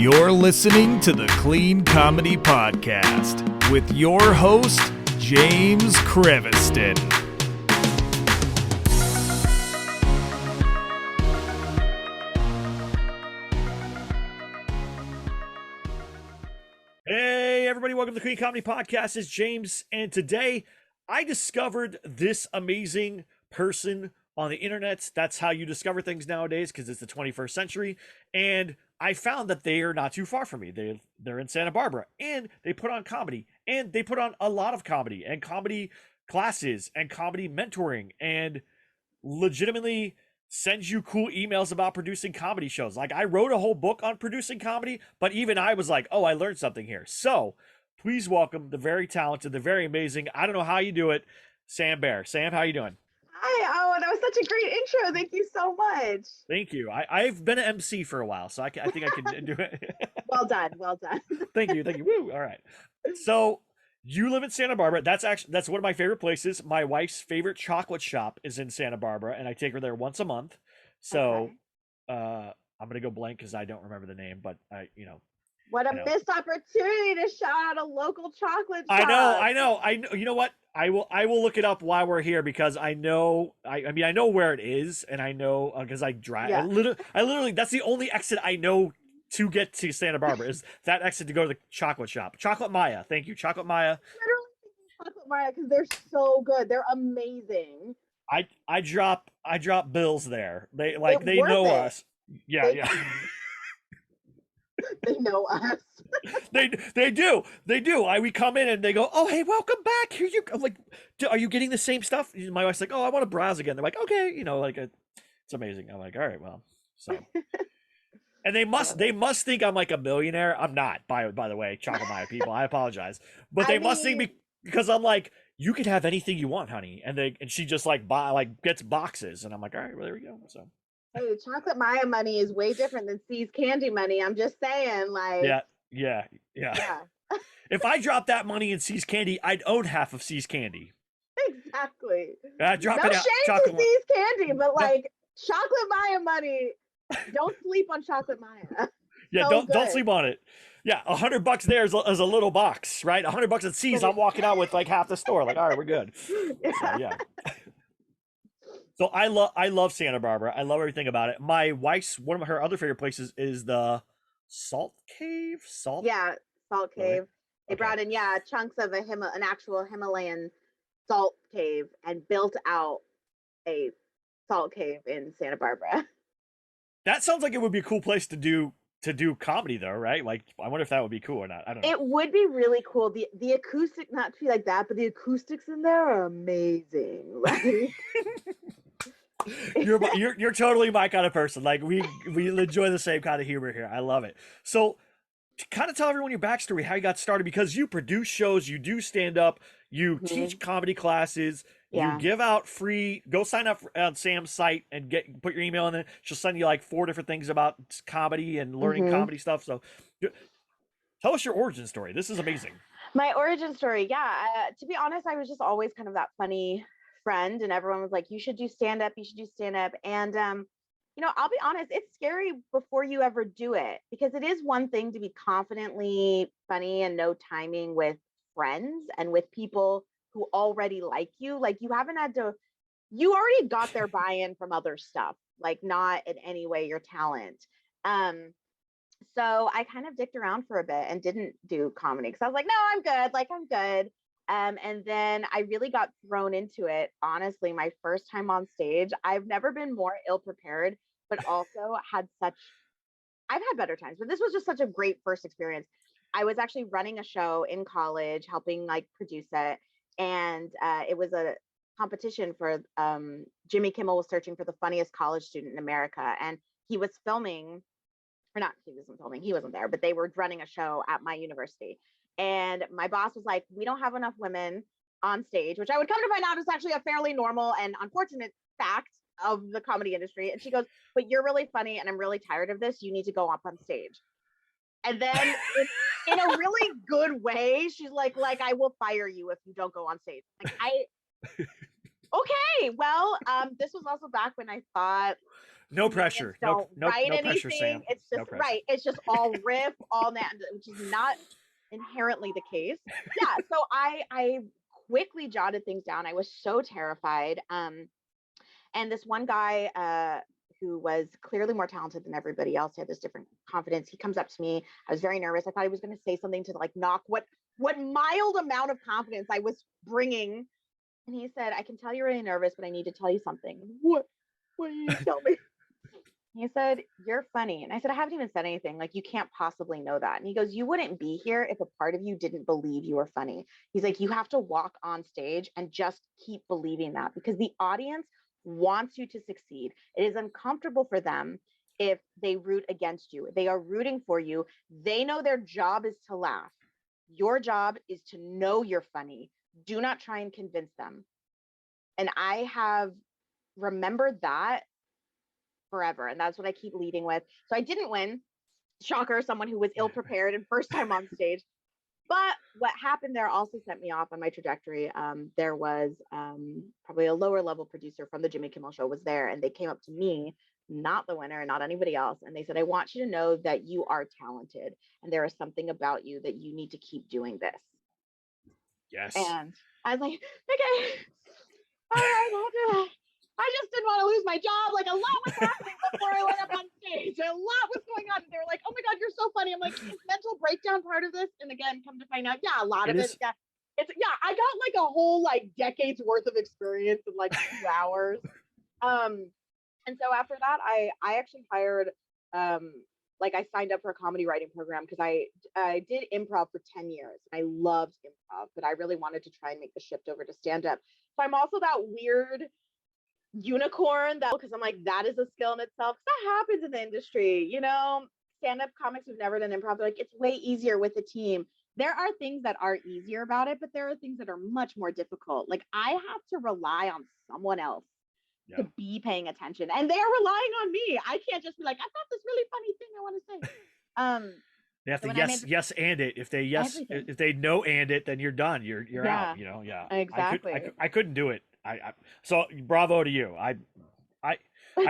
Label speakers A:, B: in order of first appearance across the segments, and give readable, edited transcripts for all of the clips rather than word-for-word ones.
A: You're listening to the Clean Comedy Podcast with your host, James Creviston. Hey, everybody, welcome to the Clean Comedy Podcast. It's James, and today I discovered this amazing person on the internet. That's how you discover things nowadays because it's the 21st century. And I found that they are not too far from me. They're in Santa Barbara, and they put on comedy, and they put on a lot of comedy and comedy classes and comedy mentoring and legitimately sends you cool emails about producing comedy shows. Like, I wrote a whole book on producing comedy, but even I was like, oh, I learned something here. So please welcome the very talented, the very amazing, I don't know how you do it, Sam Bear. Sam, how you doing?
B: Hi, oh, that was such a great intro. Thank you so much.
A: Thank you. I've been an MC for a while, so I think I can do it.
B: Well done. Well done.
A: Thank you. Woo. All right. So you live in Santa Barbara. That's one of my favorite places. My wife's favorite chocolate shop is in Santa Barbara, and I take her there once a month. So I'm gonna go blank because I don't remember the name, but
B: What a missed opportunity to shout out a local chocolate shop.
A: I know. You know what? I will look it up while we're here because I know. I mean, I know where it is, and I know because I drive. Yeah. I literally that's the only exit I know to get to Santa Barbara is that exit to go to the chocolate shop. Chocolate Maya. Thank you, Chocolate Maya.
B: Literally Chocolate Maya because they're so good. They're amazing.
A: I drop bills there. They know us. Yeah.
B: They know us.
A: they do. We come in and they go, oh, hey, welcome back. Here you go. I'm like, are you getting the same stuff? My wife's like, oh, I want to browse again. They're like, okay, it's amazing. I'm like, all right, well, so. And they must think I'm like a millionaire. I'm not, by the way, Chocolate Maya people. I apologize, but they must think because I'm like, you can have anything you want, honey. And she just gets boxes, and I'm like, all right, well, there we go. So.
B: Hey, Chocolate Maya money is way different than C's candy money. I'm just saying, like.
A: Yeah. If I dropped that money in C's candy, I'd own half of C's candy.
B: Exactly.
A: Drop
B: no
A: it out.
B: shame to C's candy, but like Chocolate Maya money. Don't sleep on Chocolate Maya.
A: Yeah,
B: so
A: don't sleep on it. Yeah, $100 there is a little box, right? $100 at C's, I'm walking out with like half the store. Like, all right, we're good. Yeah. So I love Santa Barbara. I love everything about it. My wife's one of her other favorite places is the Salt Cave. Salt Cave.
B: Really? They brought in chunks of an actual Himalayan salt cave and built out a salt cave in Santa Barbara.
A: That sounds like it would be a cool place to do comedy though, right? Like, I wonder if that would be cool or not. I don't know.
B: It would be really cool. The acoustic, not to be like that, but the acoustics in there are amazing. Like
A: you're totally my kind of person. Like we enjoy the same kind of humor here. I love it. So kind of tell everyone your backstory, how you got started, because you produce shows, you do stand up, you teach comedy classes, you give out free. Go sign up on Sam's site and put your email in there. She'll send you like 4 different things about comedy and learning comedy stuff. So tell us your origin story. This is amazing.
B: My origin story, to be honest, I was just always kind of that funny friend, and everyone was like, you should do stand up, and I'll be honest, it's scary before you ever do it, because it is one thing to be confidently funny and know timing with friends and with people who already like you. Like, you already got their buy-in from other stuff, like not in any way your talent. So I kind of dicked around for a bit and didn't do comedy because I was like, no, I'm good. And then I really got thrown into it. Honestly, my first time on stage, I've never been more ill prepared, but also I've had better times, but this was just such a great first experience. I was actually running a show in college, helping like produce it. And it was a competition for Jimmy Kimmel was searching for the funniest college student in America. And he was filming, or not, he wasn't filming, he wasn't there, but they were running a show at my university. And my boss was like, we don't have enough women on stage, which I would come to find out is actually a fairly normal and unfortunate fact of the comedy industry. And she goes, but you're really funny and I'm really tired of this. You need to go up on stage. And then in a really good way, she's like, I will fire you if you don't go on stage. Like, Okay, well, this was also back when I thought
A: No pressure.
B: don't write
A: No pressure,
B: anything.
A: Sam.
B: It's just
A: No pressure.
B: right. It's just all riff, all that, which is not inherently the case. Yeah. So I quickly jotted things down. I was so terrified. And this one guy who was clearly more talented than everybody else, had this different confidence. He comes up to me. I was very nervous. I thought he was going to say something to like knock what mild amount of confidence I was bringing. And he said, "I can tell you're really nervous, but I need to tell you something." What? What do you tell me? He said, "You're funny." And I said, "I haven't even said anything. Like, you can't possibly know that." And he goes, "You wouldn't be here if a part of you didn't believe you were funny." He's like, "You have to walk on stage and just keep believing that, because the audience wants you to succeed. It is uncomfortable for them if they root against you. They are rooting for you. They know their job is to laugh. Your job is to know you're funny. Do not try and convince them." And I have remembered that forever. And that's what I keep leading with. So I didn't win. Shocker, someone who was ill prepared and first time on stage. But what happened there also sent me off on my trajectory. There was probably a lower level producer from the Jimmy Kimmel show was there, and they came up to me, not the winner, not anybody else, and they said, "I want you to know that you are talented, and there is something about you that you need to keep doing this."
A: Yes.
B: And I was like, "Okay, all right, I'll do it." I just didn't want to lose my job. Like, a lot was happening before I went up on stage. A lot was going on. They were like, "Oh my God, you're so funny." I'm like, "Is mental breakdown part of this?" And again, come to find out, yeah, a lot of it. Yeah. I got like a whole like decade's worth of experience in like 2 hours. And so after that, I actually hired like I signed up for a comedy writing program because I did improv for 10 years. I loved improv, but I really wanted to try and make the shift over to stand up. So I'm also that weird unicorn that, because I'm like, that is a skill in itself. That happens in the industry, stand-up comics who've never done improv, they're like, it's way easier with a team. There are things that are easier about it, but there are things that are much more difficult. Like, I have to rely on someone else to be paying attention, and they're relying on me. I can't just be like, "I've got this really funny thing I want to say."
A: They have
B: So
A: to
B: when I made
A: yes and it. If they
B: everything,
A: if they no and it, then you're done. You're out.
B: exactly.
A: I couldn't do it. So bravo to you. I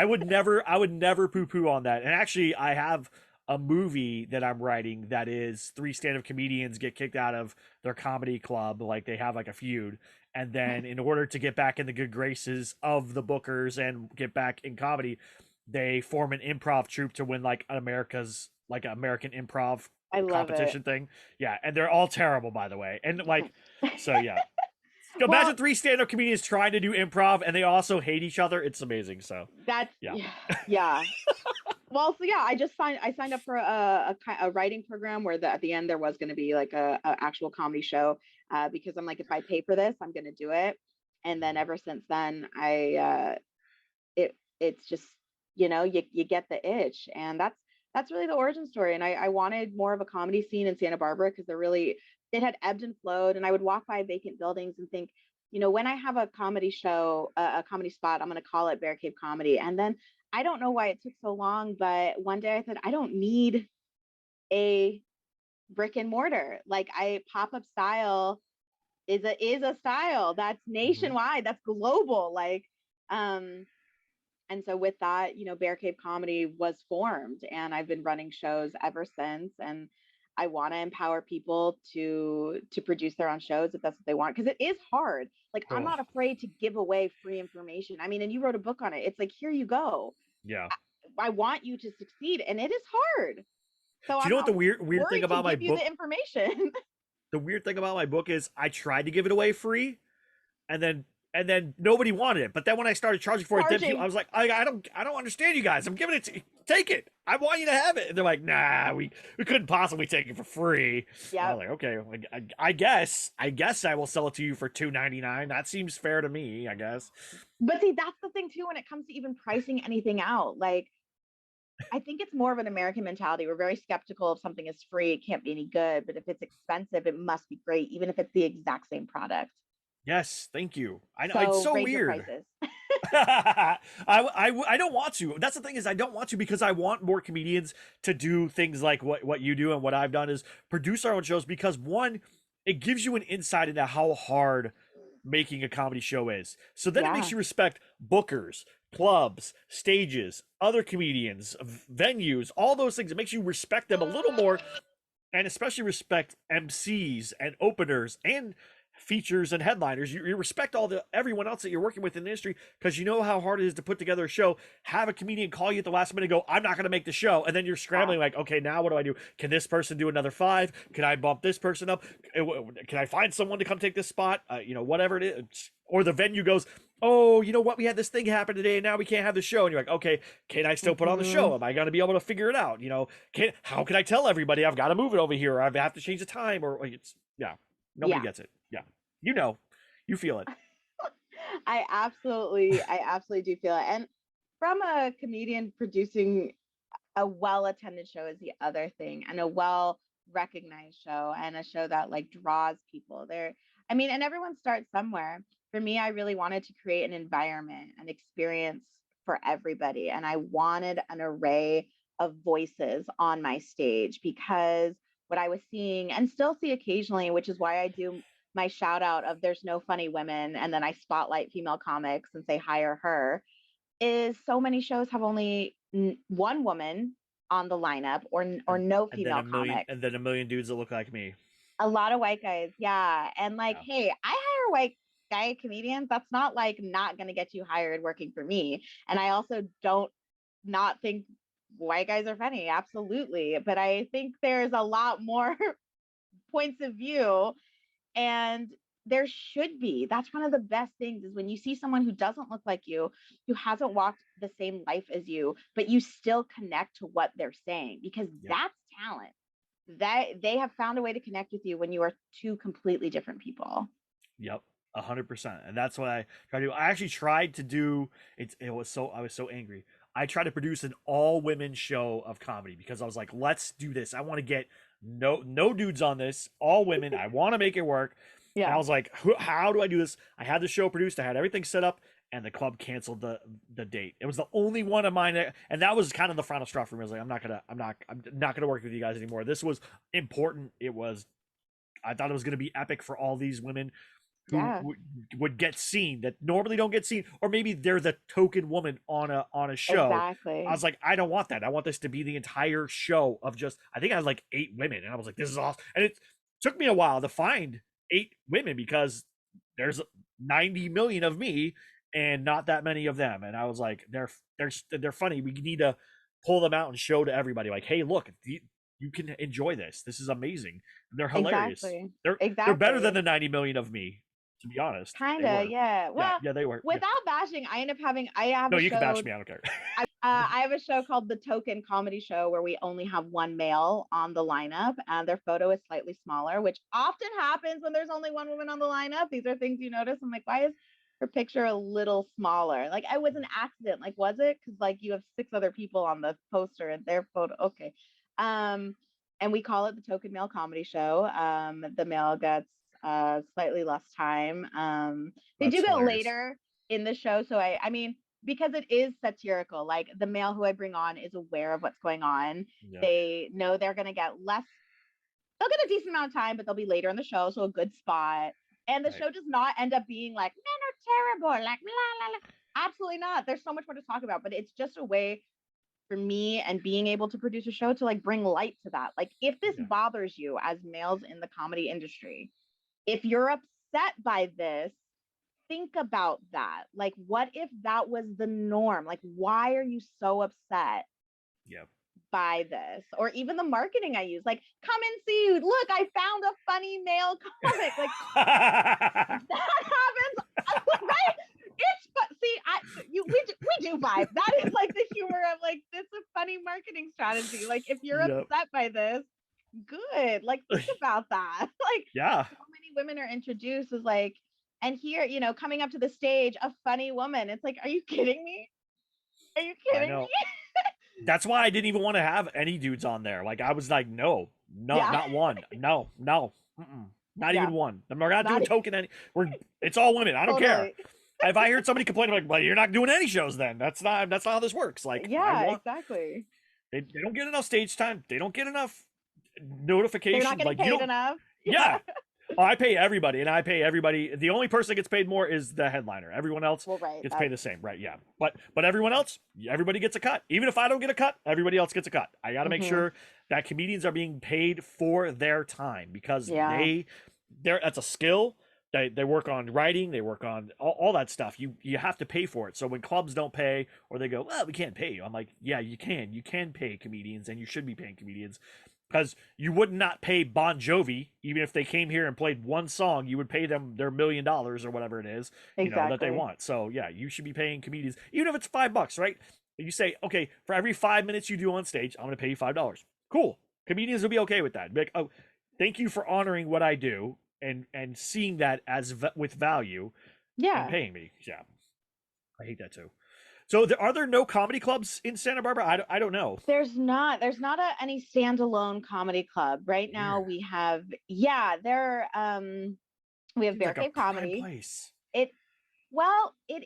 A: would never poo poo on that. And actually, I have a movie that I'm writing that is 3 stand-up comedians get kicked out of their comedy club, like they have like a feud, and then in order to get back in the good graces of the bookers and get back in comedy, they form an improv troupe to win like America's like American improv
B: I love
A: competition
B: it.
A: thing. Yeah, and they're all terrible, by the way. And like, so yeah.
B: Well,
A: Imagine 3 stand-up comedians trying to do improv and they also hate each other. It's amazing. So
B: that's
A: yeah.
B: Yeah. Well, so yeah, I signed up for a writing program where at the end there was going to be like a actual comedy show, because I'm like, if I pay for this, I'm going to do it. And then ever since then, it's just, you get the itch, and that's really the origin story. And I wanted more of a comedy scene in Santa Barbara, because it had ebbed and flowed, and I would walk by vacant buildings and think, when I have a comedy show, a comedy spot, I'm going to call it Bear Cave Comedy. And then I don't know why it took so long, but one day I said, I don't need a brick and mortar. Like, pop-up style is a style that's nationwide, that's global. Like, and so with that, Bear Cave Comedy was formed, and I've been running shows ever since. And I want to empower people to produce their own shows if that's what they want, because it is hard. Like, I'm not afraid to give away free information. I mean, and you wrote a book on it. It's like, here you go.
A: Yeah.
B: I want you to succeed, and it is hard. So
A: do you know what the weird thing about my book?
B: The information.
A: The weird thing about my book is I tried to give it away free, and then nobody wanted it. But then when I started charging for it, then I was like, I don't understand you guys. I'm giving it to you. Take it. I want you to have it. And they're like, nah, we couldn't possibly take it for free. Yeah. I was like, okay, I guess I will sell it to you for $2.99. That seems fair to me, I guess.
B: But see, that's the thing too, when it comes to even pricing anything out. Like, I think it's more of an American mentality. We're very skeptical if something is free, it can't be any good. But if it's expensive, it must be great, even if it's the exact same product.
A: Yes, thank you. I know, it's so weird. I don't want to. That's the thing, is I don't want to, because I want more comedians to do things like what you do, and what I've done is produce our own shows, because one, it gives you an insight into how hard making a comedy show is. So then it
B: Yeah.
A: makes you respect bookers, clubs, stages, other comedians, venues, all those things. It makes you respect them a little more, and especially respect MCs and openers and features and headliners. You respect everyone else that you're working with in the industry, because you know how hard it is to put together a show. Have a comedian call you at the last minute and go, I'm not going to make the show, and then you're scrambling like, okay, now what do I do? Can this person do another 5? Can I bump this person up? Can I find someone to come take this spot? Whatever it is. Or the venue goes, oh, you know what, we had this thing happen today and now we can't have the show, and you're like, okay, can I still put on the show? Am I going to be able to figure it out? How can I tell everybody I've got to move it over here, or I have to change the time, or nobody gets it. You feel it.
B: I absolutely do feel it. And from a comedian, producing a well-attended show is the other thing, and a well-recognized show, and a show that like draws people there. I mean, and everyone starts somewhere. For me, I really wanted to create an environment, an experience for everybody, and I wanted an array of voices on my stage, because what I was seeing and still see occasionally, which is why I do my shout out of there's no funny women, and then I spotlight female comics and say hire her, is so many shows have only one woman on the lineup, or no female comics,
A: and then a million dudes that look like me.
B: a lot of white guys. Yeah. And like, hey, I hire white guy comedians. That's not like not going to get you hired working for me. And I also don't not think white guys are funny. Absolutely. But I think there's a lot more points of view, and there should be. That's one of the best things, is when you see someone who doesn't look like you, who hasn't walked the same life as you, but you still connect to what they're saying, because that's talent. That they have found a way to connect with you when you are two completely different people.
A: Yep. 100%. And that's what I try to do. I actually tried to do it. I was so angry. I tried to produce an all women show of comedy, because I was like, let's do this. I want to get no dudes on this, all women. I want to make it work. Yeah. And I was like, how do I do this? I had the show produced, I had everything set up, and the club canceled the date. It was the only one of mine, and that was kind of the final straw for me. I was like, I'm not gonna work with you guys anymore. This was important. I thought it was gonna be epic for all these women who would get seen, that normally don't get seen, or maybe they're the token woman on a show.
B: Exactly.
A: I was like, I don't want that. I want this to be the entire show of just, I think I had like 8 women, and I was like, this is awesome. And it took me a while to find 8 women, because there's 90 million of me and not that many of them. And I was like, they're funny. We need to pull them out and show to everybody, like, hey, look, you can enjoy this. This is amazing. And they're hilarious. Exactly. They're better than the 90 million of me, to be honest.
B: Kind of, yeah. Well,
A: yeah, they were.
B: Without bashing, I have
A: no, you can bash me. I don't care.
B: I have a show called The Token Comedy Show, where we only have one male on the lineup, and their photo is slightly smaller, which often happens when there's only one woman on the lineup. These are things you notice. I'm like, why is her picture a little smaller? Like, it was an accident. Like, was it? Because like you have 6 other people on the poster and their photo. Okay. And we call it The Token Male Comedy Show. The male gets slightly less time. They do get later in the show. So I mean, because it is satirical, like the male who I bring on is aware of what's going on. Yeah. They know they're going to get less. They'll get a decent amount of time, but they'll be later in the show. So a good spot. And the show does not end up being like, men are terrible, like, blah, blah, blah. Absolutely not. There's so much more to talk about, but it's just a way for me and being able to produce a show to like bring light to that. Like, if this bothers you as males in the comedy industry, if you're upset by this, think about that. Like, what if that was the norm? Like, why are you so upset by this? Or even the marketing I use, like, come and see, look, I found a funny male comic. Like, that happens, right? We do vibe. That is like the humor of like, this is a funny marketing strategy. Like, if you're upset by this, good. Like, think about that. Like, so many women are introduced as like, and here, coming up to the stage, a funny woman. It's like, are you kidding me? Are you kidding me?
A: That's why I didn't even want to have any dudes on there. Like, I was like, no, not one. No. Not even one. We're not doing token. It's all women. I don't care. If I heard somebody complain, I'm like, well, you're not doing any shows then. That's not how this works. Like,
B: exactly.
A: They don't get enough stage time. They don't get enough notification.
B: They're not getting paid enough.
A: Yeah. Oh, I pay everybody, and I pay everybody. The only person that gets paid more is the headliner. Everyone else
B: Well, right.
A: gets paid the same, right? Yeah, but everyone else, everybody gets a cut. Even if I don't get a cut, everybody else gets a cut. I got to make
B: Mm-hmm.
A: sure that comedians are being paid for their time because
B: Yeah.
A: they're that's a skill. They work on writing, they work on all that stuff. You have to pay for it. So when clubs don't pay or they go, well, we can't pay you. I'm like, yeah, you can. You can pay comedians, and you should be paying comedians because you would not pay Bon Jovi even if they came here and played one song. You would pay them their $1 million or whatever it is, that they
B: Exactly.
A: want. So yeah, you should be paying comedians even if it's $5, right? You say, okay, for every 5 minutes you do on stage, I'm going to pay you $5. Cool. Comedians will be okay with that. Be like, oh, thank you for honoring what I do and seeing that as with value and
B: Yeah.
A: paying me. Yeah, I hate that too. So are there no comedy clubs in Santa Barbara? I don't know.
B: There's not any standalone comedy club right now.
A: Weird.
B: We have we have
A: Seems
B: Bear
A: like a
B: Cave
A: prime
B: Comedy.
A: place.
B: It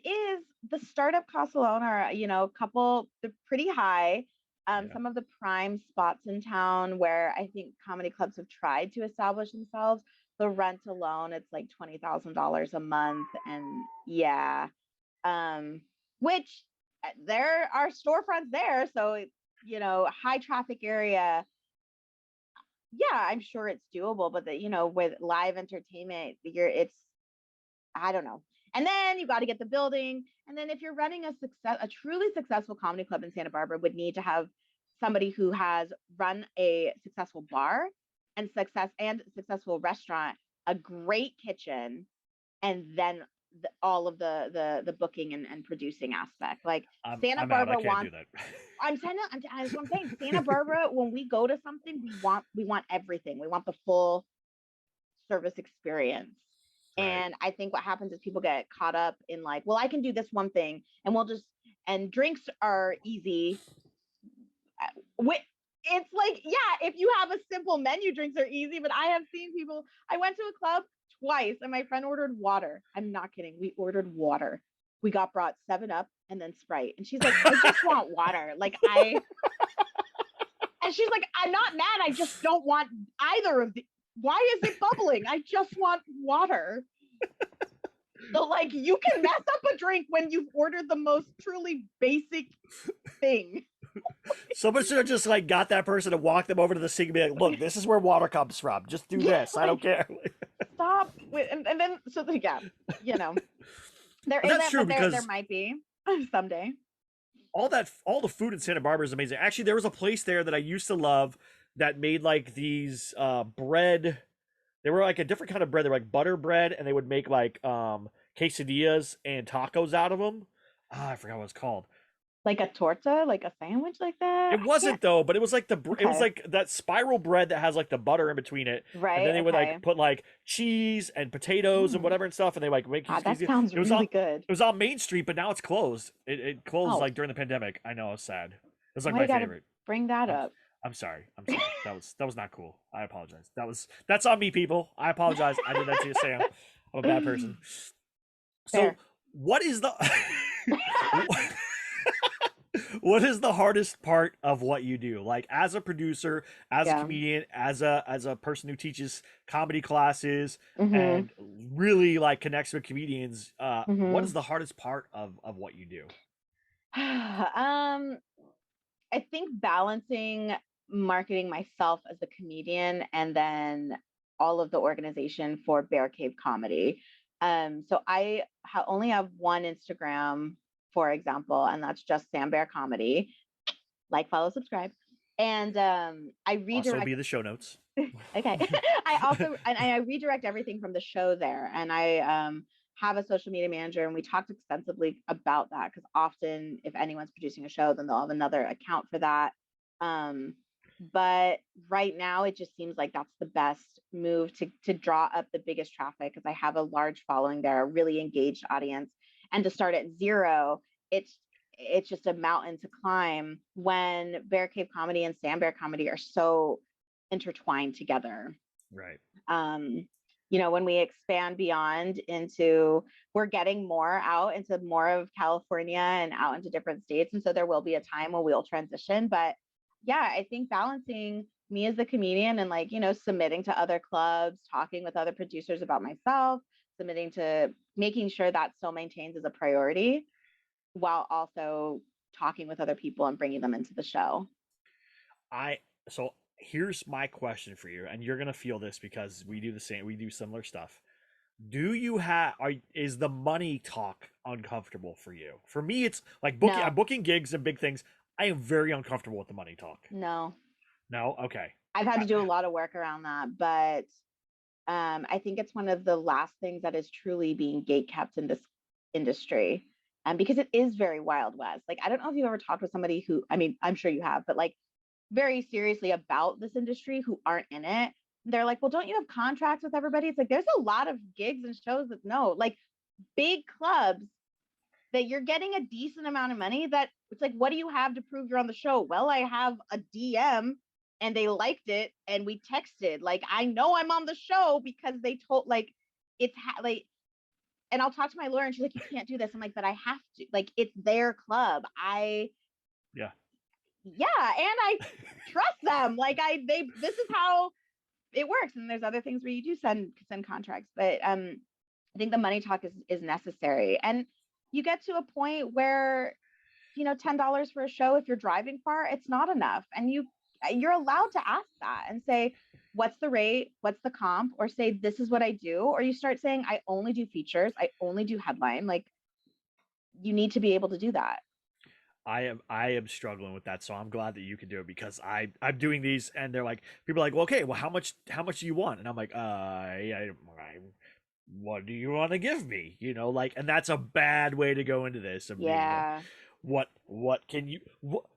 B: is. The startup costs alone are, a couple, they're pretty high.
A: Yeah.
B: Some of the prime spots in town where I think comedy clubs have tried to establish themselves, the rent alone, it's like $20,000 a month. And yeah, which there are storefronts there. So, high traffic area. Yeah, I'm sure it's doable, but with live entertainment, I don't know. And then you got to get the building. And then if you're running a truly successful comedy club in Santa Barbara, would need to have somebody who has run a successful bar and successful restaurant, a great kitchen, and then all of the booking and producing aspect. Like Santa
A: I'm out. I
B: Barbara
A: can't
B: wants.
A: do that.
B: That's what I'm saying. Santa Barbara, when we go to something, we want everything. We want the full service experience.
A: Right.
B: And I think what happens is people get caught up in like, well, I can do this one thing, and and drinks are easy. It's like, yeah, if you have a simple menu, drinks are easy. But I have seen people. I went to a club twice, and my friend ordered water. I'm not kidding. We ordered water. We got brought 7-Up and then Sprite, and she's like, I just want water. And she's like, I'm not mad. I just don't want either of the. Why is it bubbling? I just want water. So, like, you can mess up a drink when you've ordered the most truly basic thing.
A: Someone should have just like got that person to walk them over to the sink and be like, "Look, this is where water comes from. Just do this. I don't care."
B: Stop. And then, so yeah, there
A: But that's true because
B: there might be someday.
A: all the food in Santa Barbara is amazing. Actually, there was a place there that I used to love that made like these bread. They were like a different kind of bread. They were like butter bread, and they would make like quesadillas and tacos out of them. I forgot what it's called.
B: Like a torta, like a sandwich like that?
A: It wasn't though, but it was like it was
B: Okay.
A: like that spiral bread that has like the butter in between it,
B: Right.
A: and then they would
B: Okay.
A: like put like cheese and potatoes and whatever and stuff, and they like make
B: God, that
A: these-
B: sounds
A: it was
B: really
A: on
B: good.
A: it was on Main Street, but now it's closed. It closed
B: Oh.
A: like during the pandemic. I know, it's sad. It was like
B: Why
A: my
B: you gotta
A: favorite.
B: bring that
A: I'm,
B: up?
A: I'm sorry. That was not cool. I apologize. That's on me, people. I apologize. I did that to you, Sam. I'm a bad person. So
B: Fair.
A: what is the what is the hardest part of what you do? Like as a producer, as a
B: Yeah.
A: comedian, as a person who teaches comedy classes
B: Mhm.
A: and really like connects with comedians, what
B: Mhm.
A: is the hardest part of what you do?
B: I think balancing marketing myself as a comedian and then all of the organization for Bear Cave Comedy. So I only have one Instagram, for example, and that's just Sam Bear Comedy. Like, follow, subscribe. And I
A: Also
B: redirect.
A: be the show notes.
B: Okay. I redirect everything from the show there. And I have a social media manager, and we talked extensively about that because often if anyone's producing a show, then they'll have another account for that. But right now it just seems like that's the best move to draw up the biggest traffic because I have a large following there, a really engaged audience. And to start at zero, it's just a mountain to climb when Bear Cave Comedy and Sam Bear Comedy are so intertwined together.
A: Right.
B: When we expand beyond into, we're getting more out into more of California and out into different states. And so there will be a time when we'll transition. But yeah, I think balancing me as the comedian and like, submitting to other clubs, talking with other producers about myself, submitting to making sure that still maintains as a priority while also talking with other people and bringing them into the show.
A: So here's my question for you, and you're gonna feel this because we do the same. We do similar stuff. Do you have? Is the money talk uncomfortable for you? For me, it's like booking. I'm
B: No,
A: booking gigs and big things. I am very uncomfortable with the money talk.
B: no.
A: No, okay.
B: I've had to do a lot of work around that, but I think it's one of the last things that is truly being gatekept in this industry. Because it is very Wild West. Like, I don't know if you've ever talked with somebody who, I mean, I'm sure you have, but like very seriously about this industry who aren't in it. They're like, well, don't you have contracts with everybody? It's like, there's a lot of gigs and shows that no, like big clubs that you're getting a decent amount of money that it's like, what do you have to prove you're on the show? Well, I have a DM and they liked it and we texted. Like, I know I'm on the show because they told, like, like, and I'll talk to my lawyer and she's like, you can't do this. I'm like, but I have to. Like, it's their club.
A: Yeah.
B: Yeah, and I trust them. Like, this is how it works. And there's other things where you do send contracts, but I think the money talk is necessary. And you get to a point where, $10 for a show, if you're driving far, it's not enough. And you're allowed to ask that and say, what's the rate? What's the comp? Or say, this is what I do. Or you start saying, I only do features. I only do headline. Like, you need to be able to do that.
A: I am struggling with that, so I'm glad that you can do it because I'm doing these and they're like people are like, well, okay, well, how much do you want? And I'm like, what do you want to give me? Like, and that's a bad way to go into this. Of being like,
B: Yeah,
A: what can you?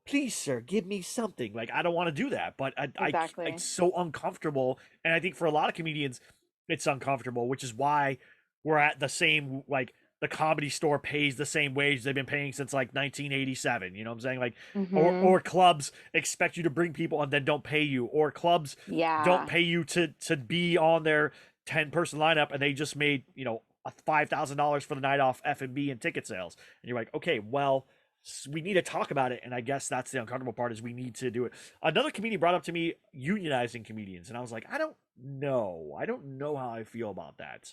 A: Please, sir, give me something. Like, I don't want to do that, but
B: exactly.
A: it's so uncomfortable, and I think for a lot of comedians, it's uncomfortable, which is why we're at the same like the Comedy Store pays the same wage they've been paying since like 1987. You know what I'm saying? Like,
B: Mm-hmm.
A: or clubs expect you to bring people and then don't pay you, or clubs don't
B: Yeah.
A: pay you to be on their 10-person lineup and they just made $5,000 for the night off F&B and ticket sales. And you're like, okay, well, we need to talk about it. And I guess that's the uncomfortable part is we need to do it. Another comedian brought up to me unionizing comedians, and I was like, I don't know. I don't know how I feel about that.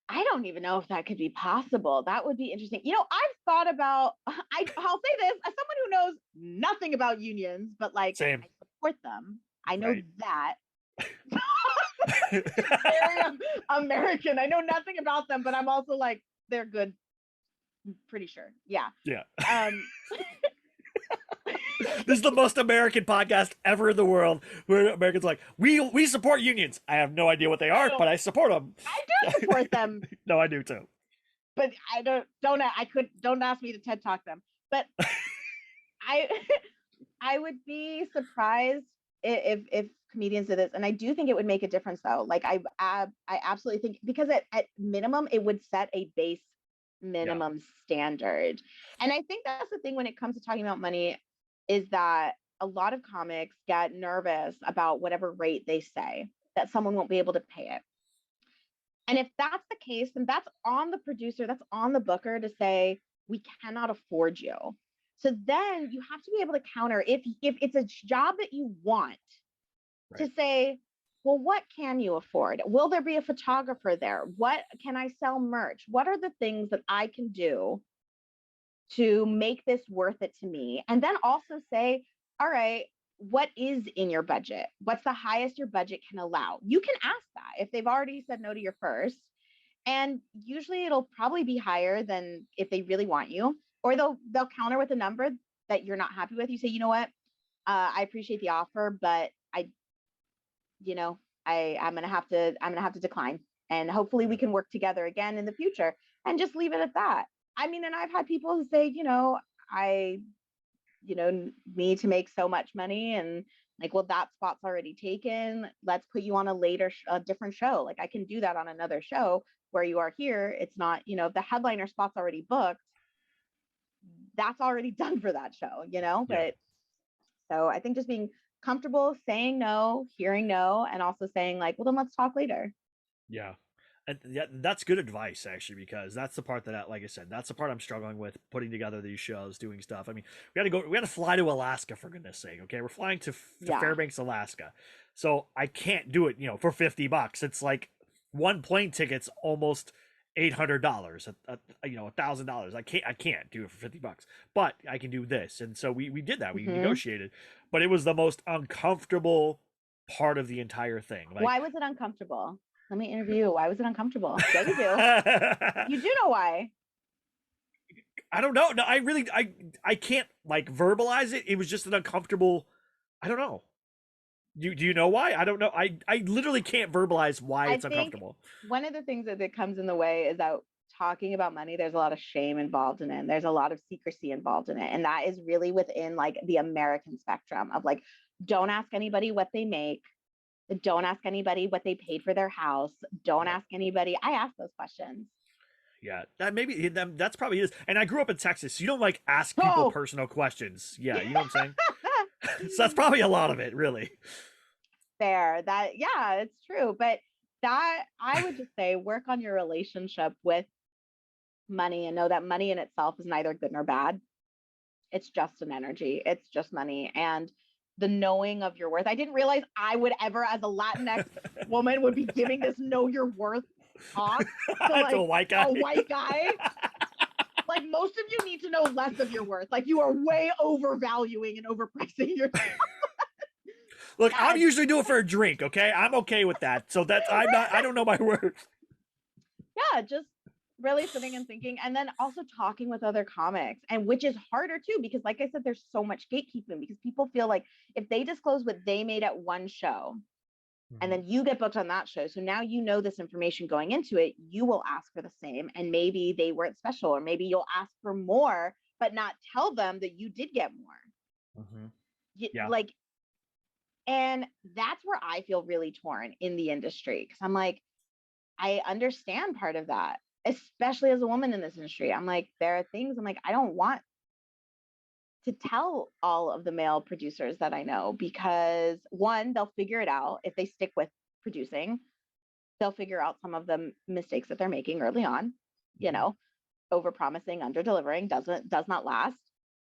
B: I don't even know if that could be possible. That would be interesting. I've thought about, I'll say this as someone who knows nothing about unions, but like
A: Same.
B: I support them. I know
A: Right.
B: that. Very American. I know nothing about them, but I'm also like, they're good. I'm pretty sure. Yeah.
A: Yeah.
B: Um,
A: This is the most American podcast ever in the world, where Americans are like, we support unions. I have no idea what they are,
B: no,
A: but I support them.
B: I do support them,
A: No, I do too.
B: but don't ask me to TED talk them. But I I would be surprised if comedians did this, and I do think it would make a difference though. Like I absolutely think because at minimum it would set a base
A: Yeah.
B: minimum standard, and I think that's the thing when it comes to talking about money is that a lot of comics get nervous about whatever rate they say that someone won't be able to pay it. And if that's the case, then that's on the producer, that's on the booker to say, we cannot afford you. So then you have to be able to counter if it's a job that you want to
A: Right.
B: say, well, what can you afford? Will there be a photographer there? What can I sell merch? What are the things that I can do to make this worth it to me? And then also say, all right, what is in your budget? What's the highest your budget can allow? You can ask that if they've already said no to your first. And usually it'll probably be higher than if they really want you, or they'll counter with a number that you're not happy with. You say, you know what? I appreciate the offer, but you know, I'm gonna have to decline. And hopefully we
A: Yeah.
B: can work together again in the future and just leave it at that. I mean, and I've had people who say, I, need to make so much money and like, well, that spot's already taken. Let's put you on a different show. Like I can do that on another show where you are here. It's not, the headliner spot's already booked. That's already done for that show,
A: Yeah.
B: but so I think just being comfortable saying no, hearing no, and also saying like, well, then let's talk later.
A: Yeah. And yeah, that's good advice actually, because that's the part that, like I said, that's the part I'm struggling with, putting together these shows, doing stuff. I mean, we had to fly to Alaska, for goodness sake. Okay, we're flying to
B: Yeah.
A: Fairbanks, Alaska, so I can't do it. For $50. It's like one plane ticket's almost $800, $1,000. I can't do it for $50, but I can do this, and so we did that. We
B: Hmm.
A: negotiated, but it was the most uncomfortable part of the entire thing. Like,
B: Why was it uncomfortable? Let me interview you. Why was it uncomfortable? Yeah, you do. You do know why.
A: I don't know. No, I can't like verbalize it. It was just an uncomfortable. I don't know. Do you know why? I don't know. I literally can't verbalize why
B: I
A: it's
B: think
A: uncomfortable.
B: one of the things that comes in the way is that talking about money, there's a lot of shame involved in it. And there's a lot of secrecy involved in it. And that is really within like the American spectrum of like, don't ask anybody what they make. Don't ask anybody what they paid for their house. Don't
A: Yep.
B: ask anybody. I ask those questions.
A: Yeah, that's probably is. And I grew up in Texas, so you don't like ask people
B: Oh,
A: personal questions. Yeah, you know what I'm saying. So that's probably a lot of it, really.
B: fair. That, yeah, it's true. But that I would just say work on your relationship with money and know that money in itself is neither good nor bad. It's just an energy. It's just money. And the knowing of your worth. I didn't realize I would ever, as a Latinx woman, would be giving this know your worth talk to
A: To a
B: like
A: white guy.
B: a white guy. Like most of you need to know less of your worth. Like you are way overvaluing and overpricing yourself.
A: Look, I'm
B: Yeah,
A: usually doing it for a drink. Okay, I'm okay with that. So that's I'm not. I don't know my worth.
B: yeah, just really sitting and thinking and then also talking with other comics, and which is harder too because like I said, there's so much gatekeeping because people feel like if they disclose what they made at one show and
A: Mhm.
B: then you get booked on that show, so now you know this information going into it, you will ask for the same and maybe they weren't special, or maybe you'll ask for more but not tell them that you did get more.
A: Mhm.
B: You,
A: Yeah.
B: like, and that's where I feel really torn in the industry because I'm like, I understand part of that, especially as a woman in this industry. I'm like, there are things I'm like, I don't want to tell all of the male producers that I know because one, they'll figure it out if they stick with producing. They'll figure out some of the mistakes that they're making early on. You
A: Mhm.
B: know, over promising, under delivering does not last.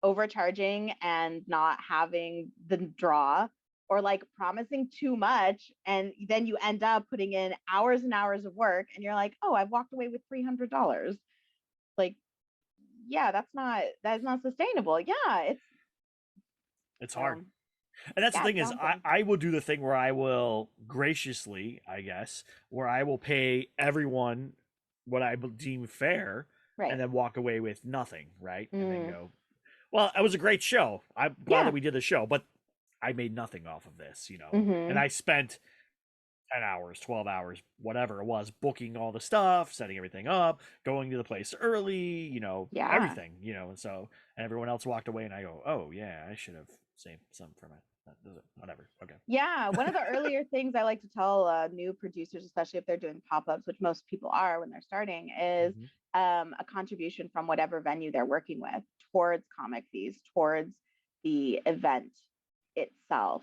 B: Overcharging and not having the draw, or like promising too much and then you end up putting in hours and hours of work and you're like, oh, I've walked away with $300. Like, yeah, that's not sustainable. Yeah, it's
A: It's hard.
B: so
A: And that's the
B: yeah, it's
A: thing is, I,
B: daunting.
A: I will do the thing where I will graciously, I guess, where I will pay everyone what I deem fair and
B: Right.
A: then walk away with nothing, right? And then
B: Mm,
A: go, well, it was a great show. I'm glad
B: yeah.
A: that we did the show, but I made nothing off of this, And
B: Mm-hmm.
A: I spent 10 hours, 12 hours, whatever it was, booking all the stuff, setting everything up, going to the place early,
B: Yeah.
A: everything, and so and everyone else walked away and I go, oh, yeah, I should have saved some for my, whatever. Okay.
B: Yeah, one of the earlier things I like to tell new producers, especially if they're doing pop-ups, which most people are when they're starting, is
A: Hmm.
B: a contribution from whatever venue they're working with towards comic fees, towards the event itself.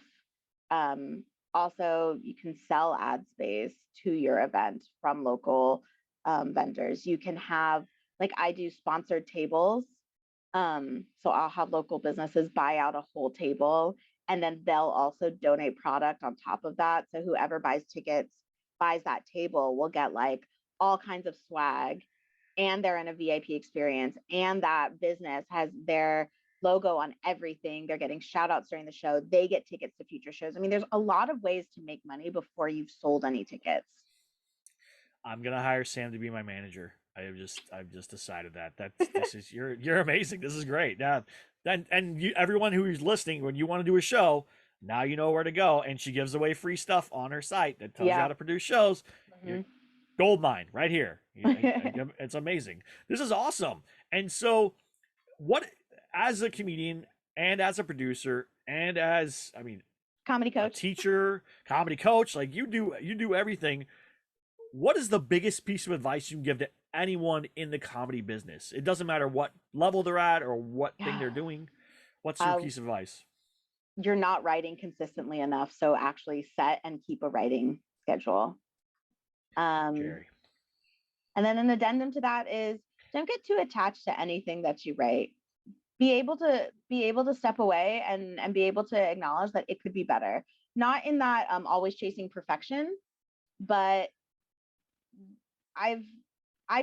B: Um, Also, you can sell ad space to your event from local vendors. You can have, like I do sponsored tables. So I'll have local businesses buy out a whole table and then they'll also donate product on top of that. So whoever buys tickets, buys that table will get like all kinds of swag and they're in a VIP experience and that business has their logo on everything. They're getting shout outs during the show. They get tickets to future shows. I mean, there's a lot of ways to make money before you've sold any tickets.
A: I'm gonna hire Sam to be my manager. I've just decided that this is you're amazing. This is great. Yeah, and everyone who is listening, when you want to do a show, now you know where to go. And she gives away free stuff on her site that tells you how
B: Yeah.
A: to produce shows. You're,
B: Mhm.
A: gold mine right here. It's amazing. This is awesome. And so, what as a comedian and as a producer and as
B: Comedy
A: a
B: coach.
A: teacher, comedy coach, like you do everything. What is the biggest piece of advice you can give to anyone in the comedy business? It doesn't matter what level they're at or what thing they're
B: Yeah.
A: doing. What's your
B: Uh,
A: piece of advice?
B: you're not writing consistently enough. So actually set and keep a writing schedule. Um,
A: Jerry?
B: And then an addendum to that is don't get too attached to anything that you write. Be able to step away and be able to acknowledge that it could be better. Not in that always chasing perfection, but I've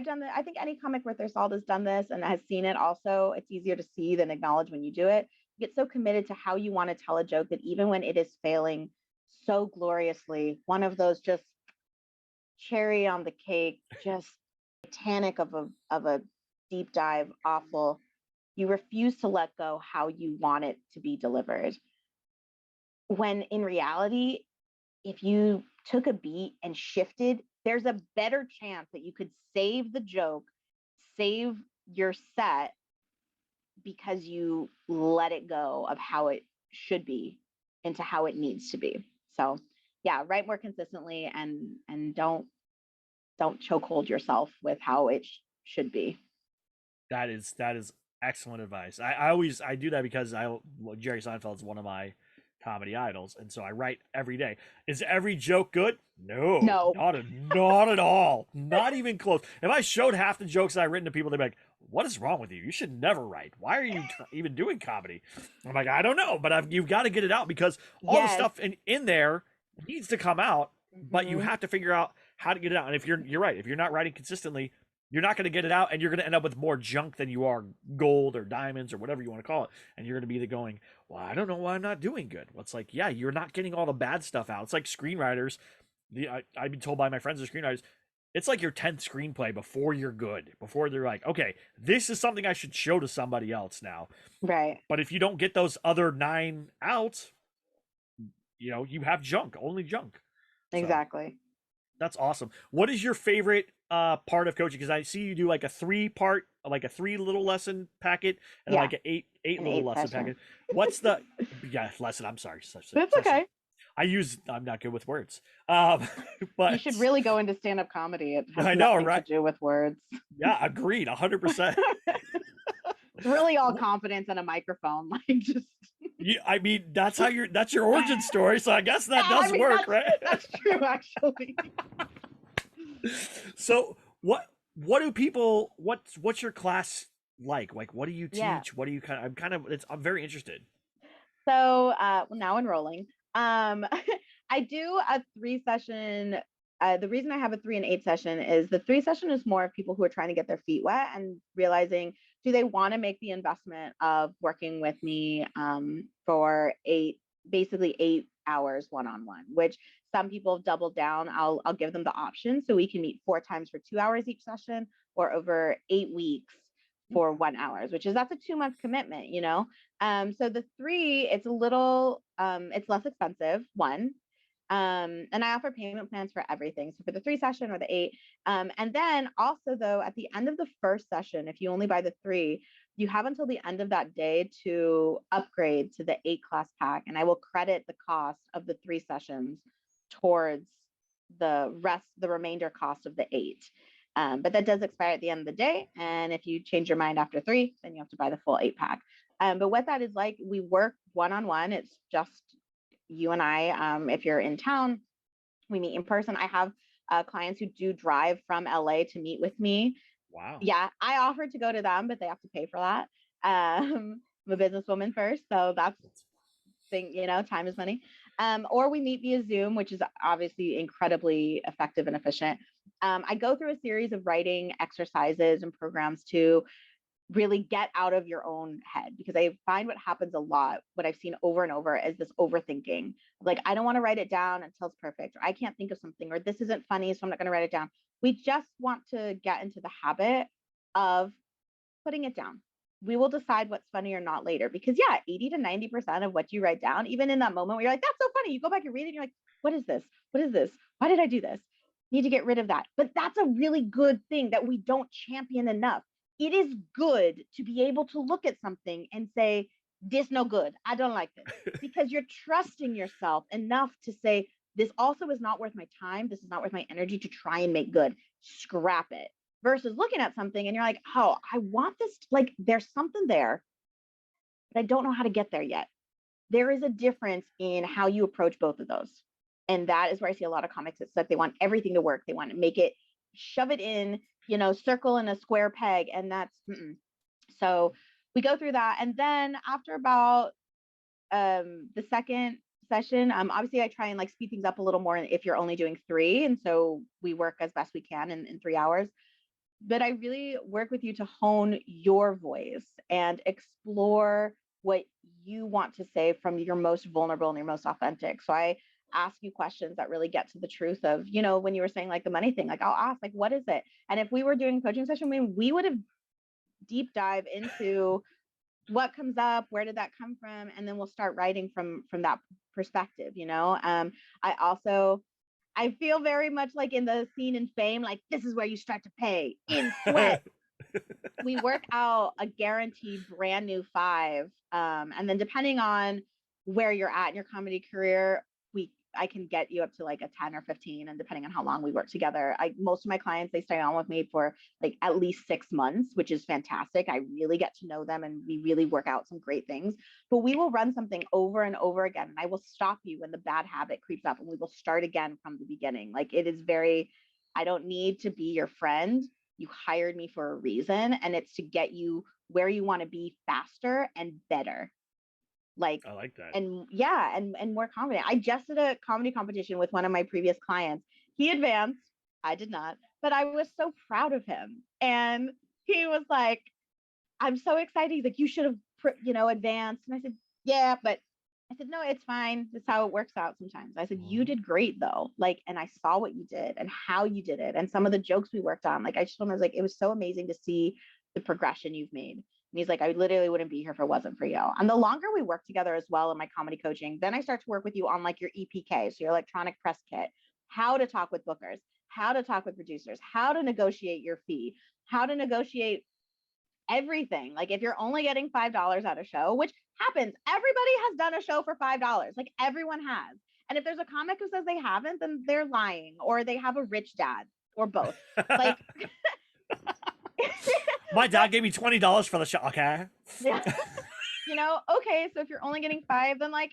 B: done that. I think any comic worth their salt has done this and has seen it also. It's easier to see than acknowledge when you do it. You get so committed to how you want to tell a joke that even when it is failing so gloriously, one of those just cherry on the cake, just Titanic of a deep dive, awful. You refuse to let go how you want it to be delivered. When in reality, if you took a beat and shifted, there's a better chance that you could save the joke, save your set because you let it go of how it should be into how it needs to be. So yeah, write more consistently and don't chokehold yourself with how it should be.
A: That is excellent advice. I do that because Jerry Seinfeld is one of my comedy idols, and so I write every day. Is every joke good? No,
B: No.
A: not at all. Not even close. If I showed half the jokes that I've written to people, they'd be like, "What is wrong with you? You should never write. Why are you even doing comedy?" I'm like, I don't know, but you've got to get it out because all the stuff in there needs to come out, but you have to figure out how to get it out. And if you're right, if you're not writing consistently, you're not going to get it out, and you're going to end up with more junk than you are gold or diamonds or whatever you want to call it. And you're going to be either going, well, I don't know why I'm not doing good. Well, it's like, yeah, you're not getting all the bad stuff out. It's like screenwriters. I've been told by my friends as screenwriters, it's like your 10th screenplay before you're good, before they're like, okay, this is something I should show to somebody else now.
B: Right.
A: But if you don't get those other 9 out, you have junk, only junk.
B: Exactly.
A: So, that's awesome. What is your favorite part of coaching? Because I see you do like a 3-part, like a 3 little lesson packet, and like an 8 little lesson packet. What's the lesson? I'm sorry.
B: That's okay.
A: I'm not good with words. But
B: you should really go into stand-up comedy. It has
A: I know,
B: nothing
A: right?
B: to do with words.
A: Yeah, agreed, 100%.
B: It's really all confidence and a microphone, like just.
A: I mean, that's your origin story. So I guess that does work, right?
B: That's true, actually.
A: So what do people? What's your class like? Like, what do you teach?
B: Yeah.
A: What do you I'm very interested.
B: So now enrolling. I do a 3-session. The reason I have a 3 and 8 session is the 3 session is more of people who are trying to get their feet wet and realizing, do they want to make the investment of working with me for basically 8 hours one-on-one, which some people have doubled down. I'll give them the option. So we can meet 4 times for 2 hours each session, or over 8 weeks for 1 hour, that's a 2-month commitment, So the 3, it's a little, it's less expensive, one. And I offer payment plans for everything. So for the 3 session or the 8. And then also though, at the end of the first session, if you only buy the 3, you have until the end of that day to upgrade to the 8 class pack. And I will credit the cost of the 3 sessions towards the remainder cost of the 8. But that does expire at the end of the day. And if you change your mind after 3, then you have to buy the full 8 pack. But what that is like, we work one-on-one. It's just you and I. If you're in town, we meet in person. I have clients who do drive from LA to meet with me.
A: Wow.
B: Yeah, I offered to go to them, but they have to pay for that. I'm a businesswoman first, so that's thing, time is money. Or we meet via Zoom, which is obviously incredibly effective and efficient. I go through a series of writing exercises and programs to really get out of your own head, because I find what happens a lot, what I've seen over and over, is this overthinking. Like, I don't want to write it down until it's perfect, or I can't think of something, or this isn't funny, so I'm not going to write it down. We just want to get into the habit of putting it down. We will decide what's funny or not later, because 80 to 90% of what you write down, even in that moment where you're like, that's so funny, you go back and read it and you're like, what is this? What is this? Why did I do this? Need to get rid of that. But that's a really good thing that we don't champion enough. It is good to be able to look at something and say, this no good, I don't like this, because you're trusting yourself enough to say, this also is not worth my time, this is not worth my energy to try and make good, scrap it. Versus looking at something and you're like, oh, I want this, like, there's something there, but I don't know how to get there yet. There is a difference in how you approach both of those. And that is where I see a lot of comics. It's like they want everything to work. They want to make it, shove it in, circle in a square peg, and that's so we go through that, and then after about the second session, obviously I try and like speed things up a little more if you're only doing 3, and so we work as best we can in 3 hours. But I really work with you to hone your voice and explore what you want to say from your most vulnerable and your most authentic. So I ask you questions that really get to the truth of, when you were saying like the money thing, like I'll ask like, what is it? And if we were doing a coaching session, we would have deep dive into what comes up, where did that come from, and then we'll start writing from that perspective. I feel very much like in the scene in Fame, like this is where you start to pay in sweat. We work out a guaranteed brand new 5. And then depending on where you're at in your comedy career, I can get you up to like a 10 or 15, and depending on how long we work together. Most of my clients, they stay on with me for like at least 6 months, which is fantastic. I really get to know them, and we really work out some great things. But we will run something over and over again, and I will stop you when the bad habit creeps up, and we will start again from the beginning. Like it is I don't need to be your friend. You hired me for a reason, and it's to get you where you want to be faster and better. Like,
A: I like that.
B: And yeah, and more confident. I just did a comedy competition with one of my previous clients. He advanced, I did not, but I was so proud of him. And he was like, I'm so excited. He's like, you should have, advanced. And I said, yeah, but I said, no, it's fine. That's how it works out sometimes. I said, you did great though. Like, and I saw what you did and how you did it. And some of the jokes we worked on, like I told him, I was like, it was so amazing to see the progression you've made. And he's like, I literally wouldn't be here if it wasn't for you. And the longer we work together as well in my comedy coaching, then I start to work with you on like your EPK, so your electronic press kit, how to talk with bookers, how to talk with producers, how to negotiate your fee, how to negotiate everything. Like if you're only getting $5 at a show, which happens, everybody has done a show for $5. Like everyone has. And if there's a comic who says they haven't, then they're lying, or they have a rich dad, or both. Like
A: my dad gave me $20 for the show. Okay.
B: Yeah. Okay. So if you're only getting 5, then like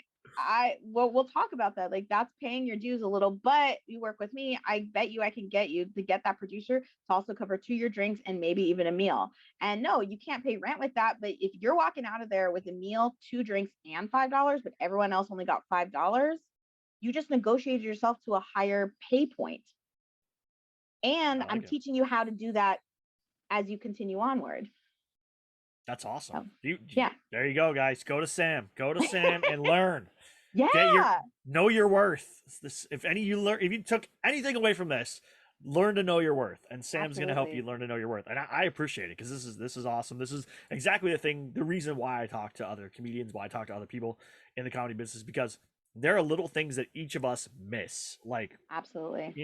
B: we'll talk about that. Like that's paying your dues a little, but you work with me. I bet you I can get you to get that producer to also cover 2 your drinks and maybe even a meal. And no, you can't pay rent with that. But if you're walking out of there with a meal, 2 drinks, and $5, but everyone else only got $5, you just negotiated yourself to a higher pay point. And I'm teaching you how to do that as you continue onward.
A: That's awesome.
B: Yeah.
A: There you go, guys. Go to Sam and learn.
B: Yeah.
A: Know your worth. If you took anything away from this, learn to know your worth. And Sam's going to help you learn to know your worth. And I appreciate it, because this is awesome. This is exactly the reason why I talk to other comedians, why I talk to other people in the comedy business, because there are little things that each of us miss. Like,
B: absolutely.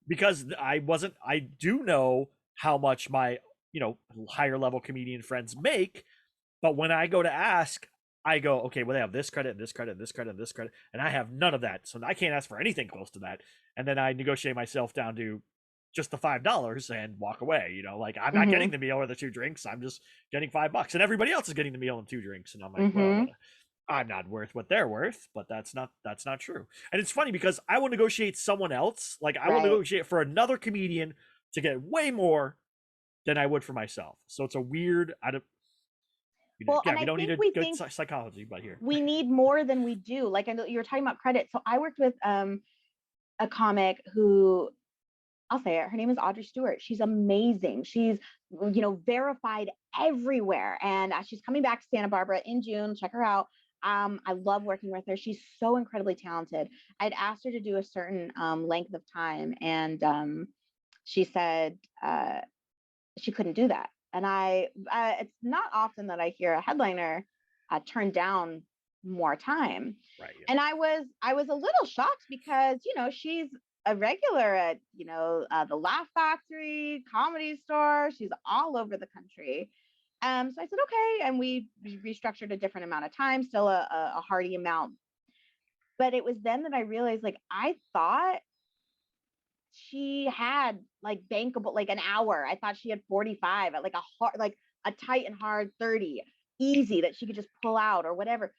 A: Because I do know how much my higher level comedian friends make, but when I go to ask, I go, okay, well, they have this credit, this credit, this credit, this credit, and I have none of that, so I can't ask for anything close to that. And then I negotiate myself down to just the $5 and walk away. Like I'm not getting the meal or the 2 drinks, I'm just getting $5, and everybody else is getting the meal and 2 drinks, and I'm like, well, I'm not worth what they're worth. But that's not true. And it's funny because I will negotiate someone else, like I will negotiate for another comedian to get way more than I would for myself. So it's a weird we don't need a good psychology, but here
B: we need more than we do. Like I know you were talking about credit. So I worked with a comic who, I'll say it, her name is Audrey Stewart. She's amazing. She's verified everywhere, and she's coming back to Santa Barbara in June. Check her out. I love working with her. She's so incredibly talented. I'd asked her to do a certain length of time, and she said she couldn't do that. And it's not often that I hear a headliner turn down more time.
A: Right. Yeah.
B: And I was a little shocked because, she's a regular at, the Laugh Factory, Comedy Store. She's all over the country. So I said, okay. And we restructured a different amount of time, still a hearty amount. But it was then that I realized, like, I thought she had like bankable, like an hour. I thought she had 45 at like a tight and hard 30 easy that she could just pull out or whatever.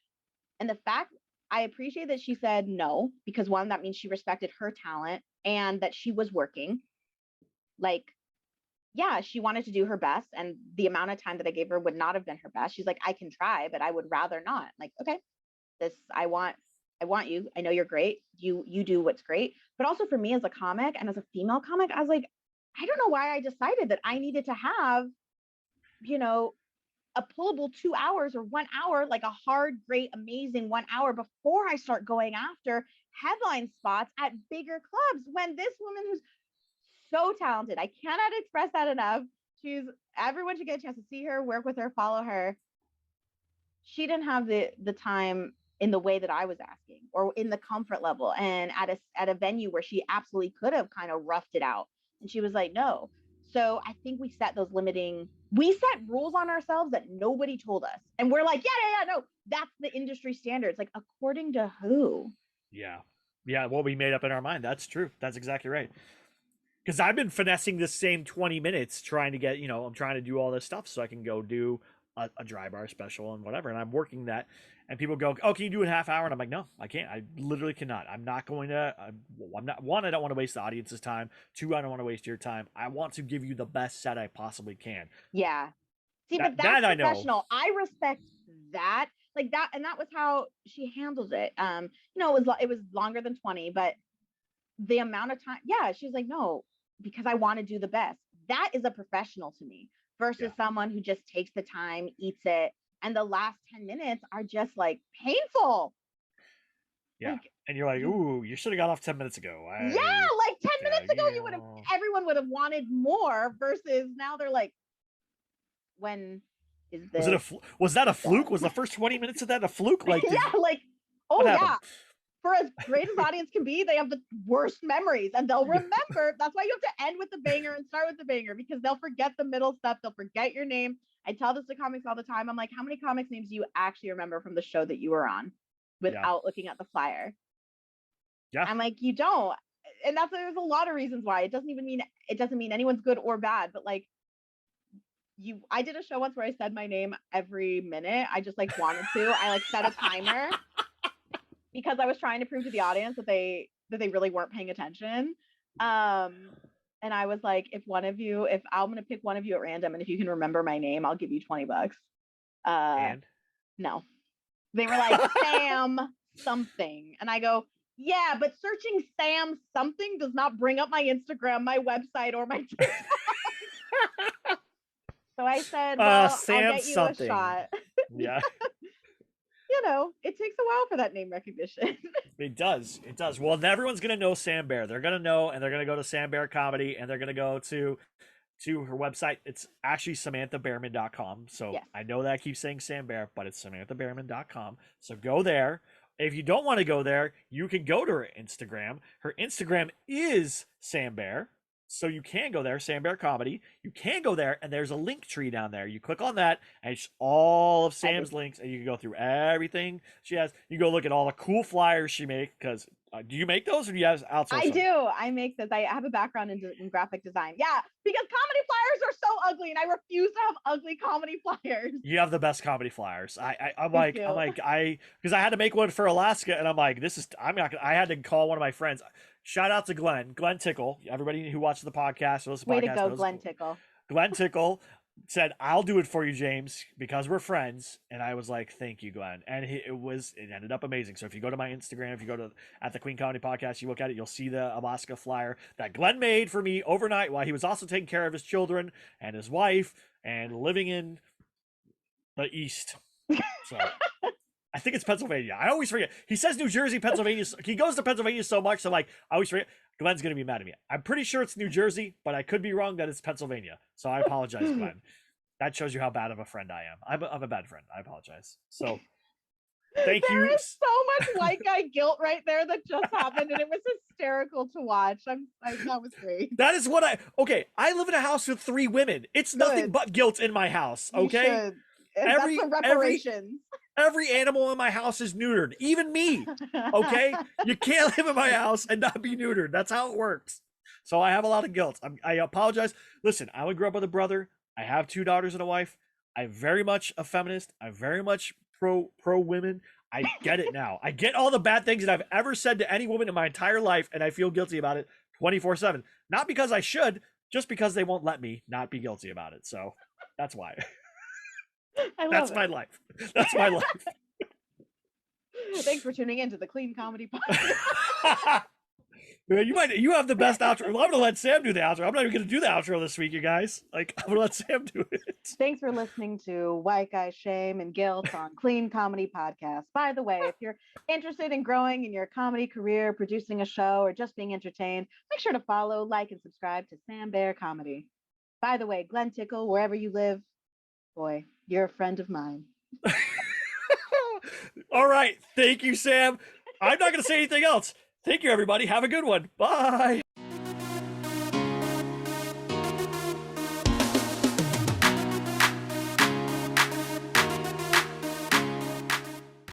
B: And the fact, I appreciate that she said no, because one, that means she respected her talent and that she was working. Like, yeah, she wanted to do her best, and the amount of time that I gave her would not have been her best. She's like, I can try, but I would rather not. I'm like, okay, this I want you. I know you're great. You do what's great. But also for me as a comic and as a female comic, I was like, I don't know why I decided that I needed to have, you know, a pullable 2 hours or 1 hour, like a hard, great, amazing 1 hour before I start going after headline spots at bigger clubs when this woman who's so talented, I cannot express that enough. She's everyone should get a chance to see her, work with her, follow her. She didn't have the time in the way that I was asking or in the comfort level and at a venue where she absolutely could have kind of roughed it out. And she was like, no. So I think we set rules on ourselves that nobody told us. And we're like, yeah, no, that's the industry standards. Like, according to who?
A: Yeah. Yeah, what we made up in our mind. That's true. That's exactly right. Because I've been finessing this same 20 minutes trying to get, I'm trying to do all this stuff so I can go do a dry bar special and whatever. And I'm working that. And people go, oh, can you do it in a half hour? And I'm like, no, I can't. I literally cannot. I'm not going to. I'm not. One, I don't want to waste the audience's time. Two, I don't want to waste your time. I want to give you the best set I possibly can.
B: Yeah. See, but that's
A: that
B: professional. I respect that. Like that, and that was how she handled it. It was longer than 20, but the amount of time, yeah, she was like, no, because I want to do the best. That is a professional to me versus someone who just takes the time, eats it, and the last 10 minutes are just like painful.
A: Yeah. Like, and you're like, ooh, you should have got off 10 minutes ago.
B: Like 10 minutes ago, everyone would have wanted more versus now they're like, when is this?
A: Was that a fluke? Was the first 20 minutes of that a fluke? Like,
B: oh yeah. For as great as audience can be, they have the worst memories and they'll remember. That's why you have to end with the banger and start with the banger because they'll forget the middle stuff. They'll forget your name. I tell this to comics all the time. I'm like, how many comics names do you actually remember from the show that you were on without looking at the flyer? Yeah. I'm like, you don't. And there's a lot of reasons why. It doesn't mean anyone's good or bad, but like I did a show once where I said my name every minute. I just wanted to. I set a timer. Because I was trying to prove to the audience that they really weren't paying attention. And I was like, if I'm going to pick one of you at random, and if you can remember my name, I'll give you $20. No. They were like, Sam something. And I go, yeah, but searching Sam something does not bring up my Instagram, my website, or my TikTok. So I said, well, Sam I'll get you something. A shot.
A: Yeah.
B: It takes a while for that name recognition.
A: It does. Well, everyone's going to know Sam Bear. They're going to know, and they're going to go to Sam Bear Comedy, and they're going to go to her website. It's actually SamanthaBearman.com. So yes. I know that I keep saying Sam Bear, but it's SamanthaBearman.com. So go there. If you don't want to go there, you can go to her Instagram. Her Instagram is Sam Bear. So you can go there, Sam Bear Comedy. You can go there, and there's a link tree down there. You click on that, and it's all of Sam's links, and you can go through everything she has. You go look at all the cool flyers she makes, because do you make those, or do you have outsource
B: them? I do. I make those. I have a background in graphic design. Yeah, because comedy flyers are so ugly, and I refuse to have ugly comedy flyers.
A: You have the best comedy flyers. I'm like, because I had to make one for Alaska, and I'm like, I had to call one of my friends. Shout out to Glenn Tickle. Everybody who watches the podcast,
B: Way to go, Glenn Tickle.
A: Glenn Tickle said, "I'll do it for you, James, because we're friends." And I was like, "Thank you, Glenn." And it ended up amazing. So if you go to my Instagram, if you go to at the Queen Comedy Podcast, you look at it, you'll see the Alaska flyer that Glenn made for me overnight while he was also taking care of his children and his wife and living in the East. So. I think it's Pennsylvania. I always forget. He says New Jersey, Pennsylvania. He goes to Pennsylvania so much, so I always forget. Glenn's going to be mad at me. I'm pretty sure it's New Jersey, but I could be wrong that it's Pennsylvania. So I apologize, Glenn. That shows you how bad of a friend I am. I'm a bad friend. I apologize. So thank you.
B: There is so much white guy guilt right there that just happened, and it was hysterical to watch. That was great.
A: That is what I live in a house with 3 women. It's nothing but guilt in my house, okay?
B: That's the reparations.
A: Every animal in my house is neutered, even me. Okay, you can't live in my house and not be neutered. That's how it works. So I have a lot of guilt. I apologize. Listen, I grew up with a brother. I have 2 daughters and a wife. I'm very much a feminist. I'm very much pro women. I get it now. I get all the bad things that I've ever said to any woman in my entire life, and I feel guilty about it 24/7. Not because I should, just because they won't let me not be guilty about it. So that's why.
B: I love
A: That's
B: it.
A: my life. That's my life.
B: Thanks for tuning in to the Clean Comedy Podcast.
A: You have the best outro. Well, I'm gonna let Sam do the outro. I'm not even gonna do the outro this week, you guys. Like, I'm gonna let Sam do it.
B: Thanks for listening to White Guy Shame and Guilt on Clean Comedy Podcast. By the way, if you're interested in growing in your comedy career, producing a show, or just being entertained, make sure to follow, like, and subscribe to Sam Bear Comedy. By the way, Glenn Tickle, wherever you live, boy, you're a friend of mine.
A: All right. Thank you, Sam. I'm not gonna say anything else. Thank you, everybody. Have a good one. Bye.